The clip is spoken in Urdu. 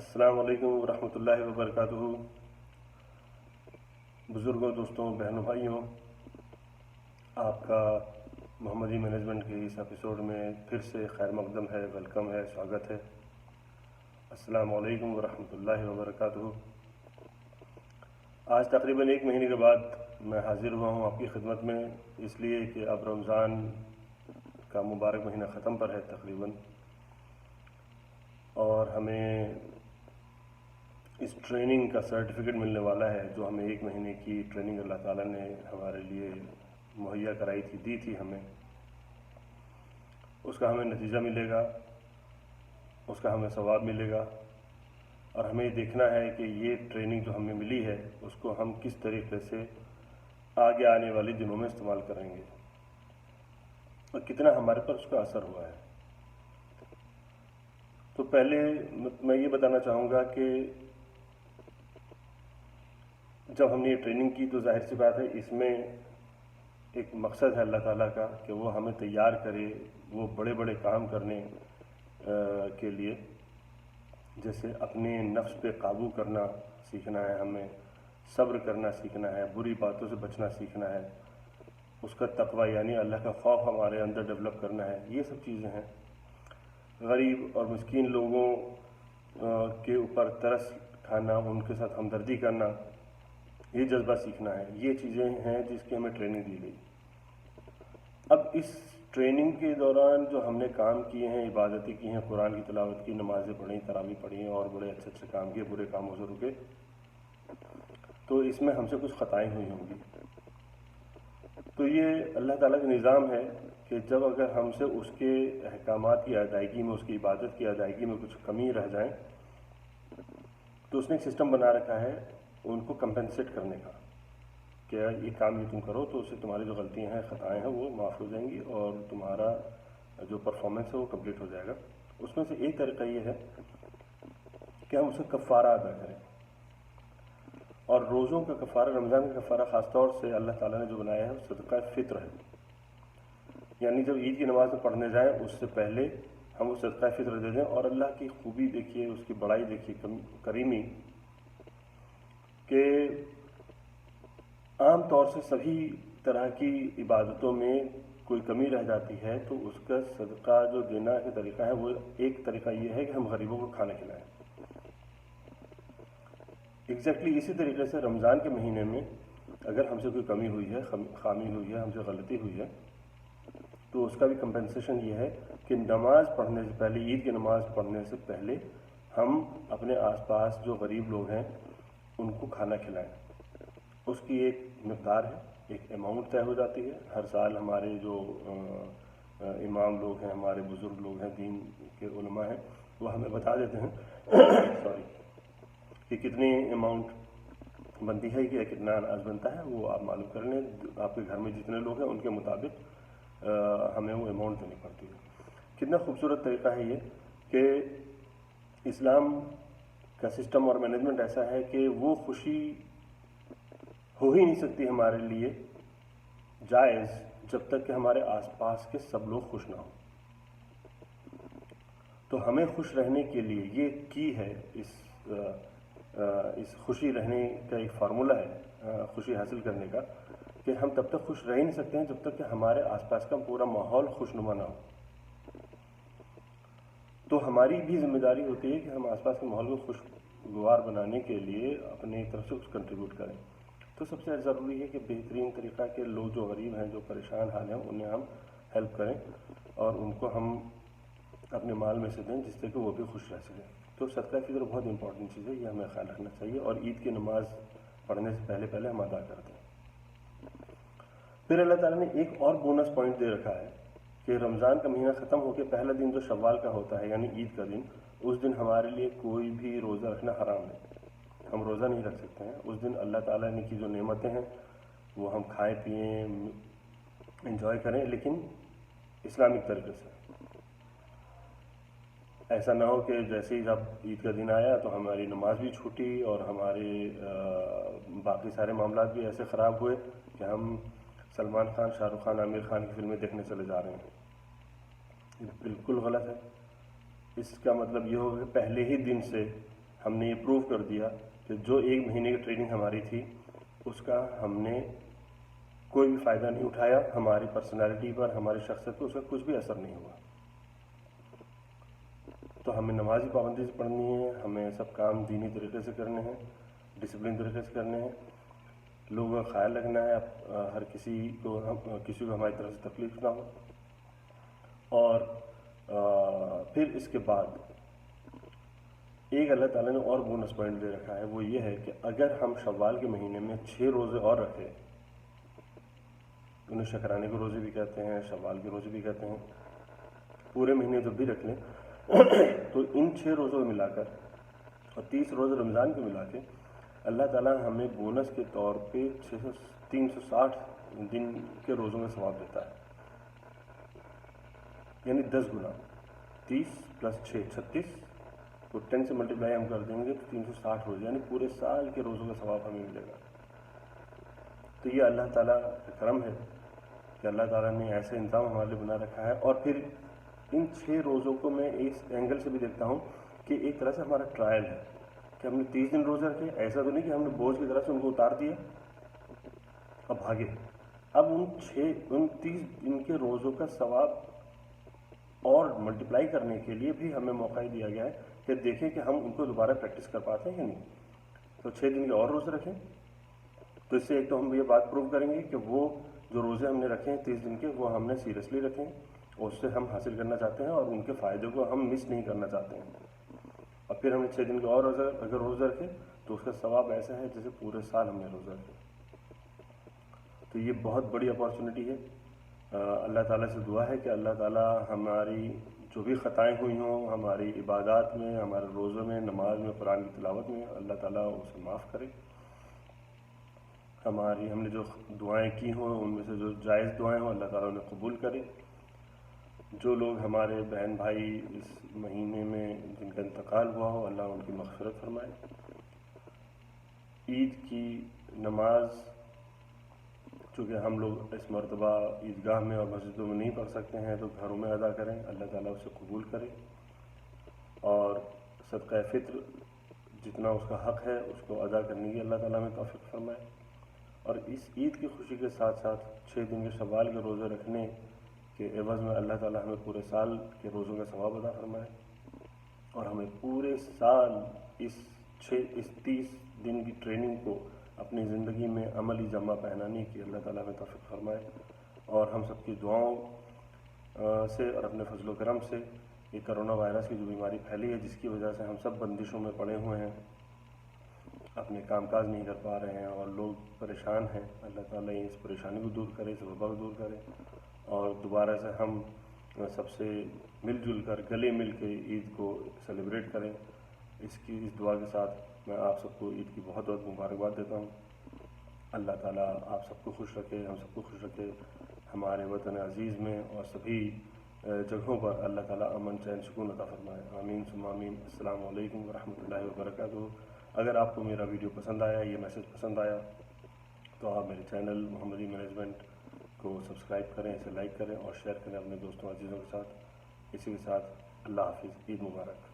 السلام علیکم ورحمۃ اللہ وبرکاتہ۔ بزرگوں، دوستوں، بہنوں، بھائیوں، آپ کا محمدی مینجمنٹ کے اس ایپیسوڈ میں پھر سے خیر مقدم ہے، ویلکم ہے، سواگت ہے۔ السلام علیکم ورحمۃ اللہ وبرکاتہ۔ آج تقریباً 1 مہینے کے بعد میں حاضر ہوا ہوں آپ کی خدمت میں، اس لیے کہ اب رمضان کا مبارک مہینہ ختم پر ہے تقریباً، اور ہمیں اس ٹریننگ کا سرٹیفکیٹ ملنے والا ہے جو ہمیں 1 مہینے کی ٹریننگ اللہ تعالیٰ نے ہمارے لیے مہیا کرائی تھی، دی تھی ہمیں۔ اس کا ہمیں نتیجہ ملے گا، اس کا ہمیں ثواب ملے گا، اور ہمیں یہ دیکھنا ہے کہ یہ ٹریننگ جو ہمیں ملی ہے اس کو ہم کس طریقے سے آگے آنے والے دنوں میں استعمال کریں گے اور کتنا ہمارے پر اس کا اثر ہوا ہے۔ تو پہلے میں یہ بتانا چاہوں گا کہ جب ہم نے یہ ٹریننگ کی تو ظاہر سی بات ہے اس میں ایک مقصد ہے اللہ تعالیٰ کا کہ وہ ہمیں تیار کرے وہ بڑے بڑے کام کرنے کے لیے، جیسے اپنے نفس پہ قابو کرنا سیکھنا ہے، ہمیں صبر کرنا سیکھنا ہے، بری باتوں سے بچنا سیکھنا ہے، اس کا تقوی یعنی اللہ کا خوف ہمارے اندر ڈیولپ کرنا ہے۔ یہ سب چیزیں ہیں۔ غریب اور مسکین لوگوں کے اوپر ترس کھانا، ان کے ساتھ ہمدردی کرنا، یہ جذبہ سیکھنا ہے۔ یہ چیزیں ہیں جس کی ہمیں ٹریننگ دی گئی۔ اب اس ٹریننگ کے دوران جو ہم نے کام کیے ہیں، عبادتیں کی ہیں، قرآن کی تلاوت کی، نمازیں پڑھیں، تراویح پڑھی ہیں، اور بڑے اچھے اچھے کام کیے، برے کاموں سے رکے، تو اس میں ہم سے کچھ خطائیں ہوئی ہوں گی۔ تو یہ اللہ تعالیٰ کا نظام ہے کہ جب اگر ہم سے اس کے احکامات کی ادائیگی میں، اس کی عبادت کی ادائیگی میں کچھ کمی رہ جائیں تو اس نے ایک سسٹم بنا رکھا ہے ان کو کمپنسیٹ کرنے کا، کہ یہ کام یہ تم کرو تو اس سے تمہاری جو غلطیاں ہیں، خطائیں ہیں، وہ معاف ہو جائیں گی اور تمہارا جو پرفارمنس ہے وہ کمپلیٹ ہو جائے گا۔ اس میں سے ایک طریقہ یہ ہے کہ ہم اسے کفارہ ادا کریں، اور روزوں کا کفارہ، رمضان کا کفارہ خاص طور سے اللہ تعالیٰ نے جو بنایا ہے وہ صدقہ فطر ہے، یعنی جب عید کی نماز میں پڑھنے جائیں اس سے پہلے ہم وہ صدقہ فطر دے دیں۔ اور اللہ کی خوبی دیکھیے، اس کی بڑائی دیکھیے، کریمی، کہ عام طور سے سبھی طرح کی عبادتوں میں کوئی کمی رہ جاتی ہے تو اس کا صدقہ جو دینا کا طریقہ ہے، وہ ایک طریقہ یہ ہے کہ ہم غریبوں کو کھانا کھلائیں۔ ایگزیکٹلی اسی طریقے سے رمضان کے مہینے میں اگر ہم سے کوئی کمی ہوئی ہے، خامی ہوئی ہے، ہم سے غلطی ہوئی ہے، تو اس کا بھی کمپنسیشن یہ ہے کہ نماز پڑھنے سے پہلے، عید کی نماز پڑھنے سے پہلے، ہم اپنے آس پاس جو غریب لوگ ہیں ان کو کھانا کھلائیں۔ اس کی ایک مقدار ہے، ایک اماؤنٹ طے ہو جاتی ہے۔ ہر سال ہمارے جو امام لوگ ہیں، ہمارے بزرگ لوگ ہیں، دین کے علماء ہیں، وہ ہمیں بتا دیتے ہیں کہ کتنی اماؤنٹ بنتی ہے، کہ کتنا اناج بنتا ہے، وہ آپ معلوم کر لیں۔ آپ کے گھر میں جتنے لوگ ہیں ان کے مطابق ہمیں وہ اماؤنٹ دینی پڑتی ہے۔ کتنا خوبصورت طریقہ ہے یہ کہ اسلام کا سسٹم اور مینجمنٹ ایسا ہے کہ وہ خوشی ہو ہی نہیں سکتی ہمارے لیے جائز جب تک کہ ہمارے آس پاس کے سب لوگ خوش نہ ہوں۔ تو ہمیں خوش رہنے کے لیے یہ کی ہے، اس خوشی رہنے کا ایک فارمولہ ہے خوشی حاصل کرنے کا، کہ ہم تب تک خوش رہ ہی نہیں سکتے ہیں جب تک کہ ہمارے آس پاس کا پورا ماحول خوشنما نہ ہو۔ تو ہماری بھی ذمہ داری ہوتی ہے کہ ہم آس پاس کے ماحول کو خوشگوار بنانے کے لیے اپنی طرف سے کچھ کنٹریبیوٹ کریں۔ تو سب سے ضروری ہے کہ بہترین طریقہ کہ لوگ جو غریب ہیں، جو پریشان حال ہیں، انہیں ہم ہیلپ کریں اور ان کو ہم اپنے مال میں سے دیں جس سے کہ وہ بھی خوش رہ سکیں۔ تو صدقہ فطر بہت امپورٹنٹ چیز ہے، یہ ہمیں خیال رکھنا چاہیے، اور عید کی نماز پڑھنے سے پہلے ہم ادا کرتے ہیں۔ پھر اللہ تعالیٰ نے ایک اور بونس پوائنٹ دے رکھا ہے کہ رمضان کا مہینہ ختم ہو کے پہلا دن جو شوال کا ہوتا ہے، یعنی عید کا دن، اس دن ہمارے لیے کوئی بھی روزہ رکھنا حرام ہے۔ ہم روزہ نہیں رکھ سکتے ہیں اس دن۔ اللہ تعالیٰ نے کی جو نعمتیں ہیں وہ ہم کھائیں، پئیں، انجوائے کریں، لیکن اسلامک طریقے سے۔ ایسا نہ ہو کہ جیسے ہی جب عید کا دن آیا تو ہماری نماز بھی چھوٹی اور ہمارے باقی سارے معاملات بھی ایسے خراب ہوئے کہ ہم سلمان خان، شاہ رخ خان، عامر خان کی فلمیں دیکھنے چلے جا رہے ہیں۔ یہ بالکل غلط ہے۔ اس کا مطلب یہ ہوگا کہ پہلے ہی دن سے ہم نے یہ پروو کر دیا کہ جو 1 مہینے کی ٹریننگ ہماری تھی اس کا ہم نے کوئی بھی فائدہ نہیں اٹھایا، ہماری پرسنالٹی پر، ہماری شخصیت پر اس کا کچھ بھی اثر نہیں ہوا۔ تو ہمیں نماز کی پابندی سے پڑھنی ہے، ہمیں سب کام دینی طریقے سے کرنے ہیں، ڈسپلن طریقے سے کرنے ہیں، لوگوں کا خیال رکھنا ہے، ہر کسی کو ہماری طرف سے تکلیف نہ ہو۔ اور پھر اس کے بعد ایک اللہ تعالیٰ نے اور بونس پوائنٹ دے رکھا ہے، وہ یہ ہے کہ اگر ہم شوال کے مہینے میں 6 روزے اور رکھیں، انہیں شکرانے کے روزے بھی کہتے ہیں، شوال کے روزے بھی کہتے ہیں، پورے مہینے جب بھی رکھ لیں تو ان 6 روزوں کو ملا کر اور 30 روزے رمضان کو ملا کے اللہ تعالیٰ ہمیں بونس کے طور پہ 360 دن کے روزوں کا ثواب دیتا ہے، یعنی 10 گنا، 30 + 6 36، تو 10 سے ملٹیپلائی ہم کر دیں گے تو 360 روزے، یعنی پورے سال کے روزوں کا ثواب ہمیں ملے گا۔ تو یہ اللہ تعالیٰ کا کرم ہے کہ اللہ تعالیٰ نے ایسے انتظام ہمارے لیے بنا رکھا ہے۔ اور پھر ان 6 روزوں کو میں اس اینگل سے بھی دیکھتا ہوں کہ ایک طرح سے ہمارا ٹرائل ہے کہ ہم نے 30 دن روزے رکھے، ایسا تو نہیں کہ ہم نے بوجھ کی طرح سے ان کو اتار دیا اب بھاگے۔ اب ان 30 دن کے روزوں کا ثواب اور ملٹیپلائی کرنے کے لیے بھی ہمیں موقع دیا گیا ہے کہ دیکھیں کہ ہم ان کو دوبارہ پریکٹس کر پاتے ہیں یا نہیں۔ تو 6 دن کے اور روزے رکھیں، تو اس سے ایک تو ہم یہ بات پروو کریں گے کہ وہ جو روزے ہم نے رکھے ہیں 30 دن کے، وہ ہم نے سیریسلی رکھیں اور اس سے ہم حاصل کرنا چاہتے ہیں اور ان کے فائدے کو ہم مس نہیں کرنا چاہتے ہیں۔ اور پھر ہم نے 6 دن کے اور اگر روزے رکھے تو اس کا ثواب ایسا ہے جیسے پورے سال ہم نے روزہ رکھے۔ تو یہ بہت بڑی اپارچونٹی ہے۔ اللہ تعالیٰ سے دعا ہے کہ اللہ تعالیٰ ہماری جو بھی خطائیں ہوئی ہوں ہماری عبادات میں، ہمارے روزوں میں، نماز میں، قرآن کی تلاوت میں، اللہ تعالیٰ اسے معاف کرے۔ ہم نے جو دعائیں کی ہوں ان میں سے جو جائز دعائیں ہوں اللہ تعالیٰ انہیں قبول کرے۔ جو لوگ ہمارے بہن بھائی اس مہینے میں جن کا انتقال ہوا ہو اللہ ان کی مغفرت فرمائے۔ عید کی نماز چونکہ ہم لوگ اس مرتبہ عیدگاہ میں اور مسجدوں میں نہیں پڑھ سکتے ہیں تو گھروں میں ادا کریں، اللہ تعالیٰ اسے قبول کرے۔ اور صدقہ فطر جتنا اس کا حق ہے اس کو ادا کرنے کی اللہ تعالیٰ ہمیں توفیق فرمائے۔ اور اس عید کی خوشی کے ساتھ ساتھ 6 دن کے شوال کے روزے رکھنے کے عوض میں اللہ تعالیٰ ہمیں پورے سال کے روزوں کا ثواب ادا فرمائے اور ہمیں پورے سال اس 30 دن کی ٹریننگ کو اپنی زندگی میں عملی جامہ پہنانے کی اللہ تعالیٰ ہمیں توفیق فرمائے۔ اور ہم سب کی دعاؤں سے اور اپنے فضل و کرم سے یہ کرونا وائرس کی جو بیماری پھیلی ہے جس کی وجہ سے ہم سب بندشوں میں پڑے ہوئے ہیں، اپنے کام کاج نہیں کر پا رہے ہیں اور لوگ پریشان ہیں، اللہ تعالیٰ اس پریشانی کو دور کرے، اس وبا کو دور کرے اور دوبارہ سے ہم سب سے مل جل کر گلے مل کے عید کو سیلیبریٹ کریں۔ اس دعا کے ساتھ میں آپ سب کو عید کی بہت بہت مبارکباد دیتا ہوں۔ اللہ تعالیٰ آپ سب کو خوش رکھے، ہم سب کو خوش رکھے، ہمارے وطن عزیز میں اور سبھی جگہوں پر اللہ تعالیٰ امن چین سکون عطا فرمائے، آمین ثم آمین۔ السلام علیکم ورحمۃ اللہ وبرکاتہ۔ اگر آپ کو میرا ویڈیو پسند آیا، یہ میسج پسند آیا تو آپ میرے چینل محمدی مینجمنٹ کو سبسکرائب کریں، اسے لائک کریں اور شیئر کریں اپنے دوستوں عزیزوں کے ساتھ۔ اسی کے ساتھ اللہ حافظ، عید مبارک۔